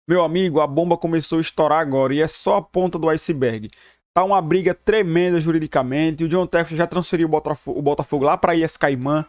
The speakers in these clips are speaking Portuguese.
Meu amigo, a bomba começou a estourar agora e é só a ponta do iceberg. Tá uma briga tremenda juridicamente. O John Textor já transferiu o Botafogo lá pra Ilhas Caimã.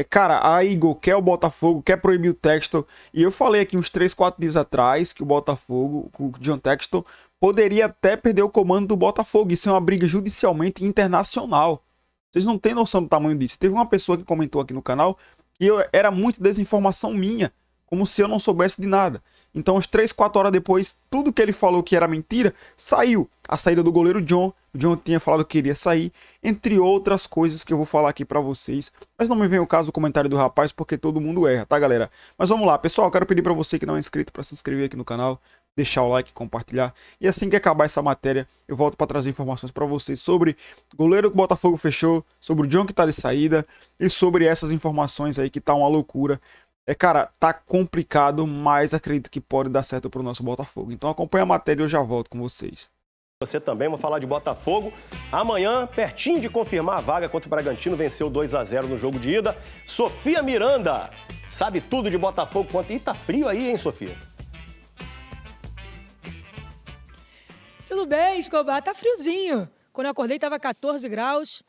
Cara, a Igor quer o Botafogo, quer proibir o Textor. E eu falei aqui uns 3, 4 dias atrás que o Botafogo, o John Textor, poderia até perder o comando do Botafogo. Isso é uma briga judicialmente internacional. Vocês não têm noção do tamanho disso. Teve uma pessoa que comentou aqui no canal que era muito desinformação minha, como se eu não soubesse de nada. Então, uns 3, 4 horas depois, tudo que ele falou que era mentira, saiu. A saída do goleiro John. O John tinha falado que queria sair, entre outras coisas que eu vou falar aqui pra vocês. Mas não me vem o caso do comentário do rapaz, porque todo mundo erra, tá, galera? Mas vamos lá, pessoal, eu quero pedir pra você que não é inscrito pra se inscrever aqui no canal, deixar o like, compartilhar. E assim que acabar essa matéria, eu volto pra trazer informações pra vocês sobre o goleiro que o Botafogo fechou, sobre o John que tá de saída e sobre essas informações aí que tá uma loucura. Cara, tá complicado, mas acredito que pode dar certo pro nosso Botafogo. Então acompanha a matéria e eu já volto com vocês. Você também, vamos falar de Botafogo. Amanhã, pertinho de confirmar a vaga contra o Bragantino, venceu 2-0 no jogo de ida. Sofia Miranda, sabe tudo de Botafogo. E tá frio aí, hein, Sofia? Tudo bem, Escobar, tá friozinho. Quando eu acordei tava 14 graus.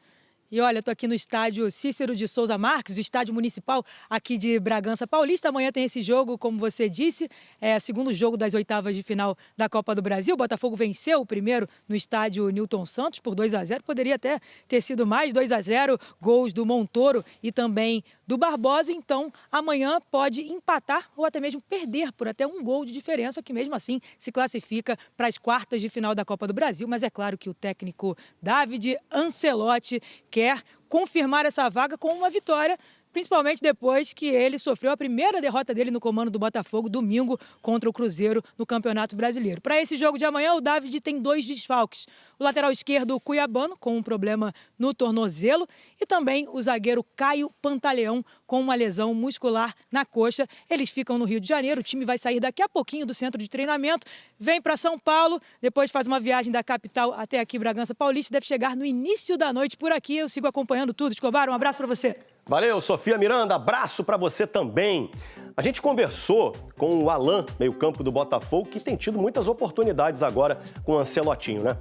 E olha, eu tô aqui no estádio Cícero de Souza Marques, do estádio municipal aqui de Bragança Paulista. Amanhã tem esse jogo, como você disse, é o segundo jogo das oitavas de final da Copa do Brasil. O Botafogo venceu o primeiro no estádio Newton Santos por 2-0. Poderia até ter sido mais 2-0, gols do Montoro e também do Barbosa. Então, amanhã pode empatar ou até mesmo perder por até um gol de diferença, que mesmo assim se classifica para as quartas de final da Copa do Brasil. Mas é claro que o técnico David Ancelotti quer confirmar essa vaga com uma vitória, principalmente depois que ele sofreu a primeira derrota dele no comando do Botafogo domingo contra o Cruzeiro no Campeonato Brasileiro. Para esse jogo de amanhã, o David tem 2 desfalques. O lateral esquerdo, Cuiabano, com um problema no tornozelo, e também o zagueiro Caio Pantaleão, com uma lesão muscular na coxa. Eles ficam no Rio de Janeiro, o time vai sair daqui a pouquinho do centro de treinamento, vem para São Paulo, depois faz uma viagem da capital até aqui, Bragança Paulista, deve chegar no início da noite por aqui. Eu sigo acompanhando tudo. Escobar, um abraço para você. Valeu, Sofia Miranda, abraço para você também. A gente conversou com o Alan, meio-campo do Botafogo, que tem tido muitas oportunidades agora com o Ancelotinho, né?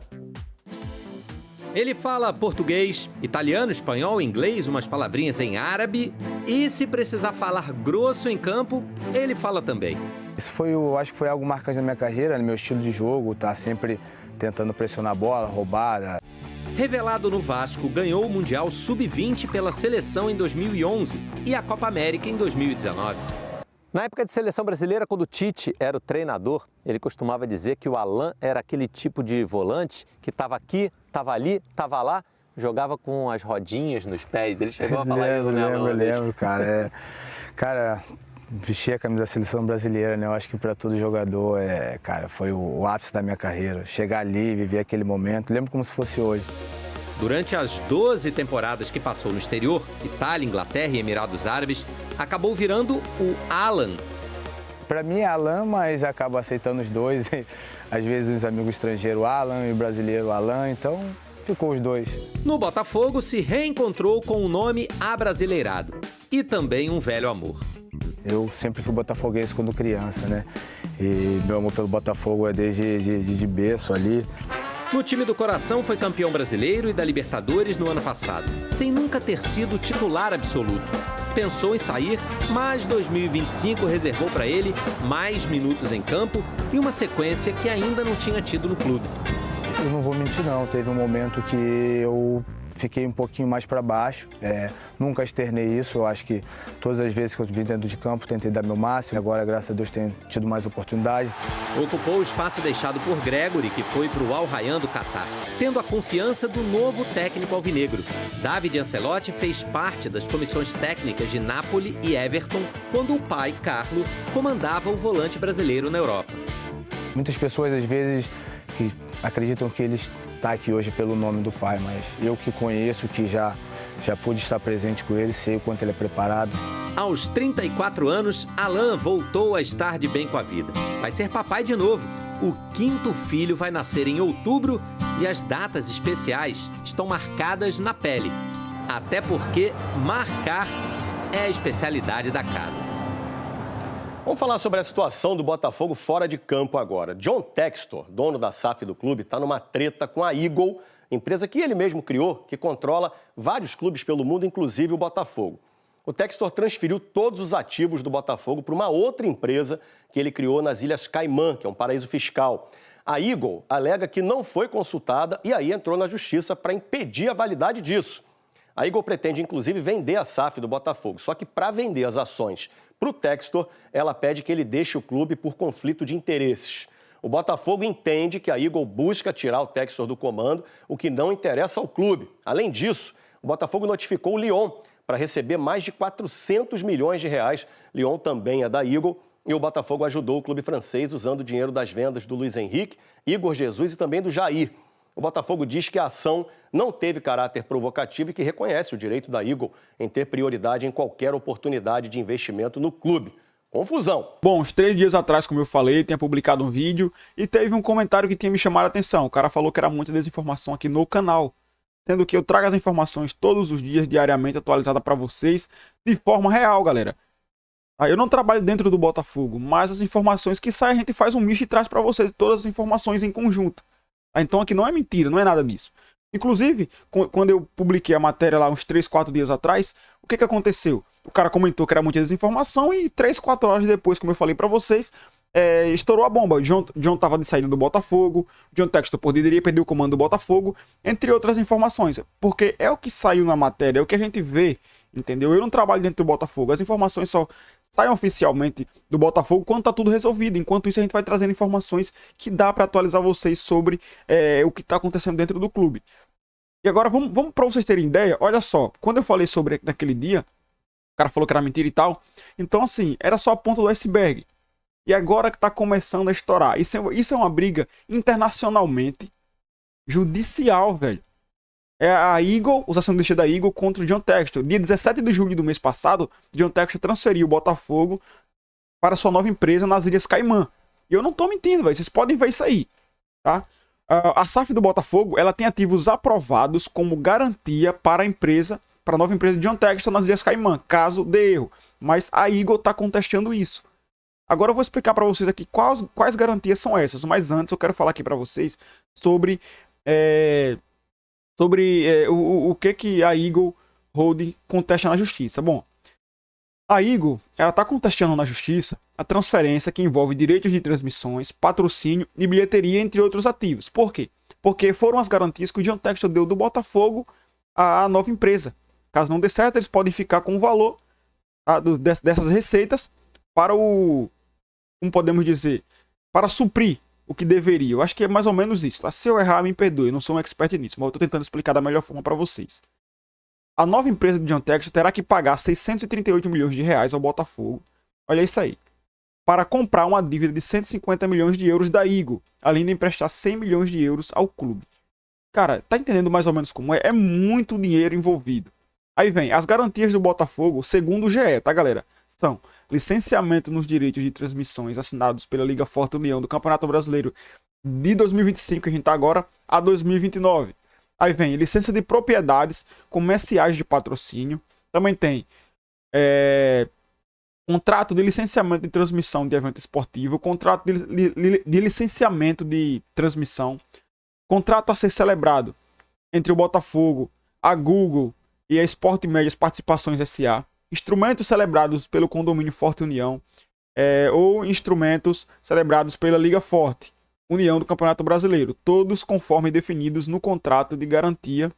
Ele fala português, italiano, espanhol, inglês, umas palavrinhas em árabe e, se precisar falar grosso em campo, ele fala também. Isso acho que foi algo marcante na minha carreira, no meu estilo de jogo, tá sempre tentando pressionar a bola, roubada. Revelado no Vasco, ganhou o Mundial Sub-20 pela seleção em 2011 e a Copa América em 2019. Na época de seleção brasileira, quando o Tite era o treinador, ele costumava dizer que o Alan era aquele tipo de volante que estava aqui, estava ali, estava lá, jogava com as rodinhas nos pés. Ele chegou a falar isso, né, Alan? Lembro, cara. Cara, vestir a camisa da seleção brasileira, né? Eu acho que para todo jogador, cara, foi o ápice da minha carreira. Chegar ali, viver aquele momento, lembro como se fosse hoje. Durante as 12 temporadas que passou no exterior, Itália, Inglaterra e Emirados Árabes, acabou virando o Alan. Para mim é Alan, mas acabo aceitando os dois. Às vezes os amigos estrangeiros Alan e o brasileiro Alan, então ficou os dois. No Botafogo se reencontrou com o nome abrasileirado e também um velho amor. Eu sempre fui botafoguense quando criança, né? E meu amor pelo Botafogo é desde de berço ali. No time do coração foi campeão brasileiro e da Libertadores no ano passado, sem nunca ter sido titular absoluto. Pensou em sair, mas 2025 reservou para ele mais minutos em campo e uma sequência que ainda não tinha tido no clube. Eu não vou mentir não, teve um momento que eu fiquei um pouquinho mais para baixo, nunca externei isso, eu acho que todas as vezes que eu vim dentro de campo tentei dar meu máximo, agora graças a Deus tenho tido mais oportunidades. Ocupou o espaço deixado por Gregory, que foi para o Al Rayyan do Catar, tendo a confiança do novo técnico alvinegro. David Ancelotti fez parte das comissões técnicas de Napoli e Everton, quando o pai, Carlo, comandava o volante brasileiro na Europa. Muitas pessoas às vezes que acreditam que eles está aqui hoje pelo nome do pai, mas eu que conheço, que já pude estar presente com ele, sei o quanto ele é preparado. Aos 34 anos, Alan voltou a estar de bem com a vida. Vai ser papai de novo. O 5º filho vai nascer em outubro e as datas especiais estão marcadas na pele. Até porque marcar é a especialidade da casa. Vamos falar sobre a situação do Botafogo fora de campo agora. John Textor, dono da SAF do clube, está numa treta com a Eagle, empresa que ele mesmo criou, que controla vários clubes pelo mundo, inclusive o Botafogo. O Textor transferiu todos os ativos do Botafogo para uma outra empresa que ele criou nas Ilhas Caimã, que é um paraíso fiscal. A Eagle alega que não foi consultada e aí entrou na justiça para impedir a validade disso. A Eagle pretende, inclusive, vender a SAF do Botafogo. Só que para vender as ações para o Textor, ela pede que ele deixe o clube por conflito de interesses. O Botafogo entende que a Eagle busca tirar o Textor do comando, o que não interessa ao clube. Além disso, o Botafogo notificou o Lyon para receber mais de 400 milhões de reais. Lyon também é da Eagle. E o Botafogo ajudou o clube francês usando o dinheiro das vendas do Luiz Henrique, Igor Jesus e também do Jair. O Botafogo diz que a ação não teve caráter provocativo e que reconhece o direito da Eagle em ter prioridade em qualquer oportunidade de investimento no clube. Confusão. Bom, uns 3 dias atrás, como eu falei, tinha publicado um vídeo e teve um comentário que tinha me chamado a atenção. O cara falou que era muita desinformação aqui no canal, sendo que eu trago as informações todos os dias, diariamente, atualizada para vocês, de forma real, galera. Eu não trabalho dentro do Botafogo, mas as informações que saem a gente faz um misto e traz para vocês todas as informações em conjunto. Então aqui não é mentira, não é nada disso. Inclusive, quando eu publiquei a matéria lá uns 3, 4 dias atrás, o que aconteceu? O cara comentou que era muita desinformação e 3, 4 horas depois, como eu falei para vocês, estourou a bomba. O John tava de saída do Botafogo, John Textor poderia perder o comando do Botafogo, entre outras informações. Porque é o que saiu na matéria, é o que a gente vê, entendeu? Eu não trabalho dentro do Botafogo, as informações só saem oficialmente do Botafogo quando tá tudo resolvido. Enquanto isso, a gente vai trazendo informações que dá para atualizar vocês sobre o que tá acontecendo dentro do clube. E agora, vamos para vocês terem ideia, olha só, quando eu falei sobre naquele dia, o cara falou que era mentira e tal, então assim, era só a ponta do iceberg. E agora que tá começando a estourar. Isso é uma briga internacionalmente judicial, velho. É a Eagle, os acionistas da Eagle contra o John Textor. Dia 17 de julho do mês passado, John Textor transferiu o Botafogo para sua nova empresa nas Ilhas Caimã. E eu não tô mentindo, velho. Vocês podem ver isso aí, tá? A SAF do Botafogo, ela tem ativos aprovados como garantia para a empresa, para a nova empresa de John Textor nas Ilhas Caimã, caso dê erro. Mas a Eagle tá contestando isso. Agora eu vou explicar para vocês aqui quais garantias são essas. Mas antes eu quero falar aqui para vocês sobre o que a Eagle Holding contesta na justiça. Bom, a Eagle está contestando na justiça a transferência que envolve direitos de transmissões, patrocínio e bilheteria, entre outros ativos. Por quê? Porque foram as garantias que o John Textor deu do Botafogo à nova empresa. Caso não dê certo, eles podem ficar com o valor dessas receitas para como podemos dizer, para suprir o que deveria. Eu acho que é mais ou menos isso, tá? Se eu errar, me perdoe, eu não sou um expert nisso, mas eu estou tentando explicar da melhor forma para vocês. A nova empresa de John Textor terá que pagar 638 milhões de reais ao Botafogo, olha isso aí, para comprar uma dívida de 150 milhões de euros da Eagle, além de emprestar 100 milhões de euros ao clube. Cara, tá entendendo mais ou menos como é? É muito dinheiro envolvido. Aí vem, as garantias do Botafogo, segundo o GE, tá, galera? São licenciamento nos direitos de transmissões assinados pela Liga Forte União do Campeonato Brasileiro de 2025, que a gente tá agora, a 2029. Aí vem licença de propriedades comerciais de patrocínio. Também tem contrato de licenciamento de transmissão de evento esportivo, contrato de licenciamento de transmissão, contrato a ser celebrado entre o Botafogo, a Google e a Sport Médias Participações S.A., instrumentos celebrados pelo Condomínio Forte União, ou instrumentos celebrados pela Liga Forte União do Campeonato Brasileiro, todos conforme definidos no contrato de garantia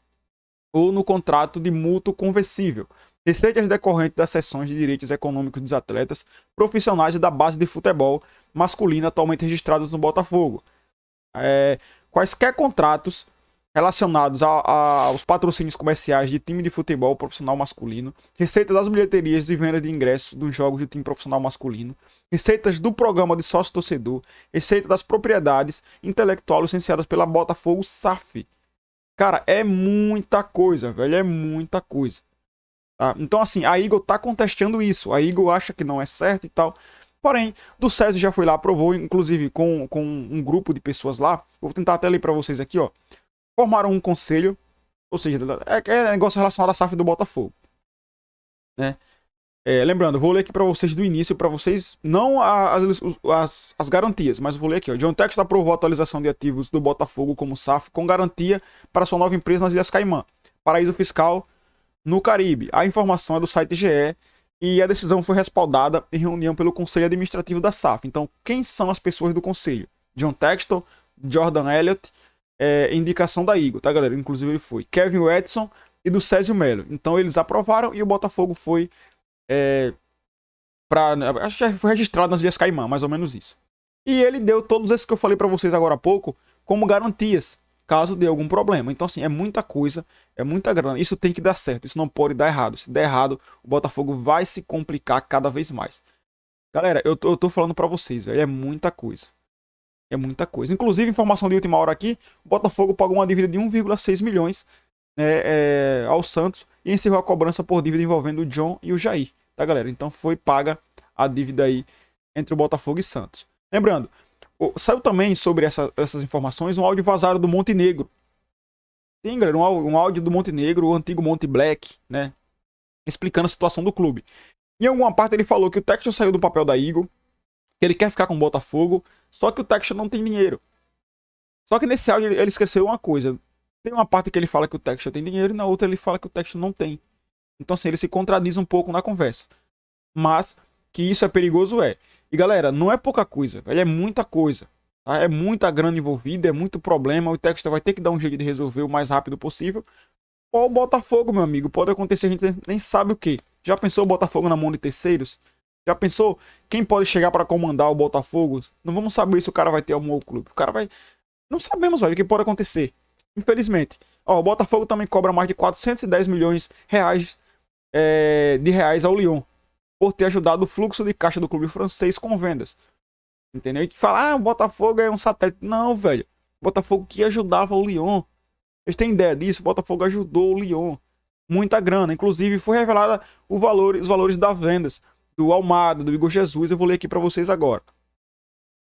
ou no contrato de mútuo conversível. Receitas decorrentes das cessões de direitos econômicos dos atletas profissionais da base de futebol masculino atualmente registrados no Botafogo. Quaisquer contratos relacionados aos patrocínios comerciais de time de futebol profissional masculino, receitas das bilheterias e venda de ingressos dos jogos de time profissional masculino, receitas do programa de sócio-torcedor, receita das propriedades intelectual licenciadas pela Botafogo SAF. Cara, é muita coisa, velho, é muita coisa. Tá? Então, assim, a Eagle tá contestando isso, a Eagle acha que não é certo e tal. Porém, do César já foi lá, aprovou, inclusive com um grupo de pessoas lá. Vou tentar até ler para vocês aqui, ó. Formaram um conselho, ou seja, é negócio relacionado à SAF do Botafogo, né? Lembrando, vou ler aqui para vocês do início, para vocês, não as garantias, mas vou ler aqui. Ó. John Textor aprovou a atualização de ativos do Botafogo como SAF com garantia para sua nova empresa nas Ilhas Caimã, paraíso fiscal no Caribe. A informação é do site GE e a decisão foi respaldada em reunião pelo Conselho Administrativo da SAF. Então, quem são as pessoas do Conselho? John Textor, Jordan Elliott, indicação da Igor, tá, galera? Inclusive ele foi. Kevin Edson e do Césio Melo. Então, eles aprovaram e o Botafogo foi... acho que já foi registrado nas Ilhas Caimã, mais ou menos isso. E ele deu todos esses que eu falei para vocês agora há pouco como garantias, caso dê algum problema. Então assim, é muita coisa, é muita grana. Isso tem que dar certo, isso não pode dar errado. Se der errado, o Botafogo vai se complicar cada vez mais. Galera, eu tô falando para vocês, é muita coisa. É muita coisa. Inclusive, informação de última hora aqui, o Botafogo pagou uma dívida de 1,6 milhões ao Santos e encerrou a cobrança por dívida envolvendo o John e o Jair, tá, galera? Então foi paga a dívida aí entre o Botafogo e Santos. Lembrando, saiu também sobre essas informações um áudio vazado do Montenegro. Sim, galera, um áudio do Montenegro, o antigo Monte Black, né? Explicando a situação do clube. Em alguma parte ele falou que o Textor saiu do papel da Eagle, que ele quer ficar com o Botafogo, só que o Textor não tem dinheiro. Só que nesse áudio ele esqueceu uma coisa. Tem uma parte que ele fala que o Textor tem dinheiro e na outra ele fala que o Textor não tem. Então assim, ele se contradiz um pouco na conversa. Mas que isso é perigoso E galera, não é pouca coisa, é muita coisa. Tá? É muita grana envolvida, é muito problema. O Textor vai ter que dar um jeito de resolver o mais rápido possível. Ou o Botafogo, meu amigo, pode acontecer, a gente nem sabe o que. Já pensou o Botafogo na mão de terceiros? Já pensou quem pode chegar para comandar o Botafogo? Não vamos saber se o cara vai ter algum outro clube. O cara vai... Não sabemos, velho, o que pode acontecer. Infelizmente. Ó, o Botafogo também cobra mais de 410 milhões de reais ao Lyon, por ter ajudado o fluxo de caixa do clube francês com vendas. Entendeu? E fala, o Botafogo é um satélite. Não, velho. O Botafogo que ajudava o Lyon. Vocês têm ideia disso? O Botafogo ajudou o Lyon. Muita grana. Inclusive, foi revelada os valores das vendas do Almada, do Igor Jesus. Eu vou ler aqui para vocês agora.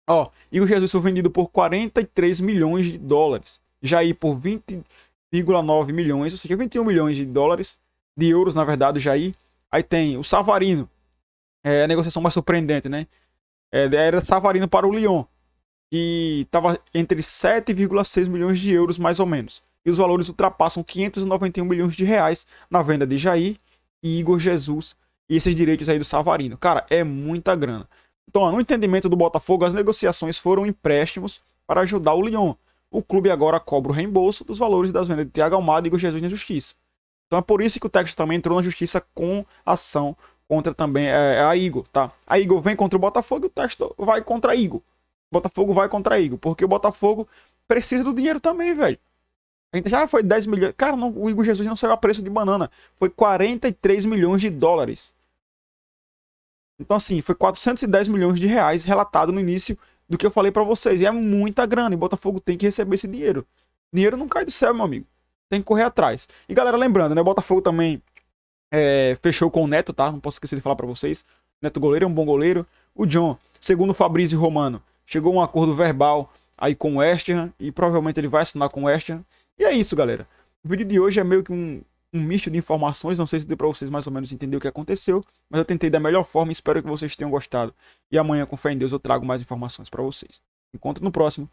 Ó, Igor Jesus foi vendido por 43 milhões de dólares. Jair por 20,9 milhões, ou seja, 21 milhões de dólares. De euros, na verdade, o Jair. Aí tem o Savarino. A negociação mais surpreendente, né? Era Savarino para o Lyon. E estava entre 7,6 milhões de euros, mais ou menos. E os valores ultrapassam 591 milhões de reais na venda de Jair e Igor Jesus. E esses direitos aí do Savarino. Cara, é muita grana. Então, ó, no entendimento do Botafogo, as negociações foram empréstimos para ajudar o Lyon. O clube agora cobra o reembolso dos valores das vendas de Thiago Almada e Igor Jesus na justiça. Então é por isso que o Textor também entrou na justiça com ação contra também a Igor, tá? A Igor vem contra o Botafogo e o Textor vai contra a Igor. O Botafogo vai contra a Igor, porque o Botafogo precisa do dinheiro também, velho. A gente já foi 10 milhões. Cara, não, o Igor Jesus não saiu a preço de banana. Foi 43 milhões de dólares. Então assim, foi 410 milhões de reais relatado no início do que eu falei pra vocês. E é muita grana, e o Botafogo tem que receber esse dinheiro. Dinheiro não cai do céu, meu amigo. Tem que correr atrás. E galera, lembrando, né? O Botafogo também fechou com o Neto, tá? Não posso esquecer de falar pra vocês. Neto goleiro é um bom goleiro. O John, segundo o Fabrício Romano, chegou a um acordo verbal aí com o West Ham. E provavelmente ele vai assinar com o West Ham. E é isso, galera. O vídeo de hoje é meio que um misto de informações. Não sei se deu pra vocês mais ou menos entender o que aconteceu. Mas eu tentei da melhor forma e espero que vocês tenham gostado. E amanhã, com fé em Deus, eu trago mais informações pra vocês. Encontro no próximo.